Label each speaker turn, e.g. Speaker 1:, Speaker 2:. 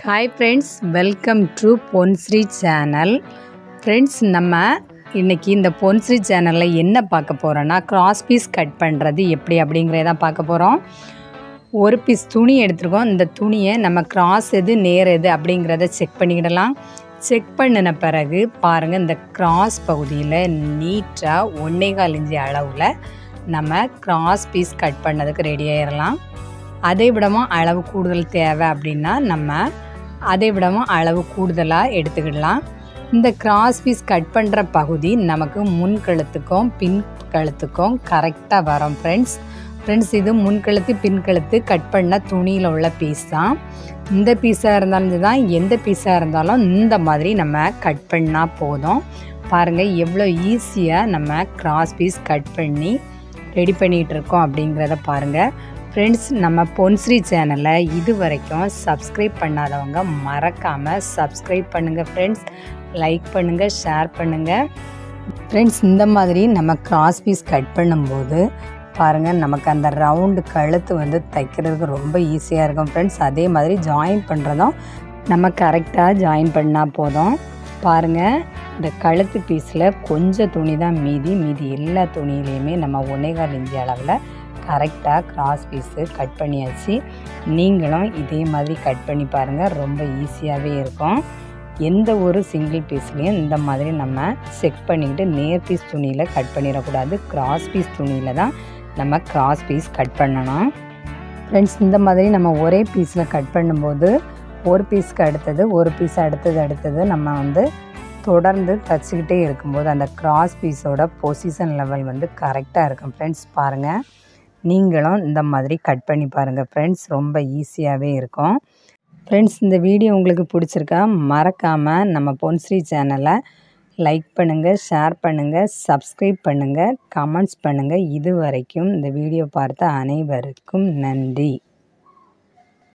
Speaker 1: Hi friends, welcome to Ponsri channel. Friends, நம்ம இன்றைக்கி இந்த பொன்ஸ்ரீ சேனலில் என்ன பார்க்க போகிறோன்னா, கிராஸ் பீஸ் கட் பண்ணுறது எப்படி அப்படிங்கிறதான் பார்க்க போகிறோம். ஒரு பீஸ் துணி எடுத்துருக்கோம். இந்த துணியை நம்ம கிராஸ் எது நேர் எது அப்படிங்கிறத செக் பண்ணிக்கிடலாம். செக் பண்ணின பிறகு பாருங்கள், இந்த கிராஸ் பகுதியில் நீட்டாக 1.25 இன்ச்சு அளவில் நம்ம கிராஸ் பீஸ் கட் பண்ணதுக்கு ரெடி ஆகிடலாம். அதை விடவும் அளவு கூடுதல் தேவை அப்படின்னா நம்ம அதை விடவும் அளவு கூடுதலாக எடுத்துக்கிடலாம். இந்த கிராஸ் பீஸ் கட் பண்ணுற பகுதி நமக்கு முன் கழுத்துக்கும் பின் கழுத்துக்கும் கரெக்டாக வரும். ஃப்ரெண்ட்ஸ் இது முன்கழுத்து பின் கழுத்து கட் பண்ண துணியில் உள்ள பீஸ் தான். இந்த பீஸாக இருந்தாலும் தான், எந்த பீஸாக இருந்தாலும் இந்த மாதிரி நம்ம கட் பண்ணால் போதும். பாருங்கள் எவ்வளோ ஈஸியாக நம்ம கிராஸ் பீஸ் கட் பண்ணி ரெடி பண்ணிகிட்ருக்கோம் அப்படிங்கிறத பாருங்கள். ஃப்ரெண்ட்ஸ், நம்ம பொன்ஸ்ரீ சேனலை இது வரைக்கும் சப்ஸ்கிரைப் பண்ணாதவங்க மறக்காமல் சப்ஸ்கிரைப் பண்ணுங்கள். ஃப்ரெண்ட்ஸ், லைக் பண்ணுங்கள், ஷேர் பண்ணுங்கள். ஃப்ரெண்ட்ஸ், இந்த மாதிரி நம்ம கிராஸ் பீஸ் கட் பண்ணும்போது பாருங்கள், நமக்கு அந்த ரவுண்டு கழுத்து தைக்கிறதுக்கு ரொம்ப ஈஸியாக இருக்கும். ஃப்ரெண்ட்ஸ், அதே மாதிரி ஜாயின் பண்ணுறதும் நம்ம கரெக்டாக ஜாயின் பண்ணால் போதும். பாருங்கள், இந்த கழுத்து பீஸில் கொஞ்சம் துணி தான் மீதி எல்லா துணியிலையுமே நம்ம 1.25 இன்ச்சு அளவில் கரெக்டாக கிராஸ் பீஸு கட் பண்ணியாச்சு. நீங்களும் இதே மாதிரி கட் பண்ணி பாருங்கள், ரொம்ப ஈஸியாகவே இருக்கும். எந்த ஒரு சிங்கிள் பீஸ்லேயும் இந்த மாதிரி நம்ம செக் பண்ணிக்கிட்டு நேர் பீஸ் துணியில் கட் பண்ணிடக்கூடாது. கிராஸ் பீஸ் துணியில் தான் நம்ம கிராஸ் பீஸ் கட் பண்ணணும். ஃப்ரெண்ட்ஸ், இந்த மாதிரி நம்ம ஒரே பீஸில் கட் பண்ணும்போது ஒரு பீஸுக்கு அடுத்தது ஒரு பீஸ் அடுத்தது நம்ம தொடர்ந்து தைச்சிக்கிட்டே இருக்கும்போது அந்த கிராஸ் பீஸோட பொசிஷன் லெவல் கரெக்டாக இருக்கும். ஃப்ரெண்ட்ஸ், பாருங்கள், நீங்களும் இந்த மாதிரி கட் பண்ணி பாருங்கள். ஃப்ரெண்ட்ஸ், ரொம்ப ஈஸியாகவே இருக்கும். ஃப்ரெண்ட்ஸ், இந்த வீடியோ உங்களுக்கு பிடிச்சிருக்கா மறக்காமல் நம்ம பொன்ஸ்ரீ சேனலை லைக் பண்ணுங்கள், ஷேர் பண்ணுங்கள், சப்ஸ்கிரைப் பண்ணுங்கள், கமெண்ட்ஸ் பண்ணுங்கள். இது வரைக்கும் இந்த வீடியோ பார்த்த அனைவருக்கும் நன்றி.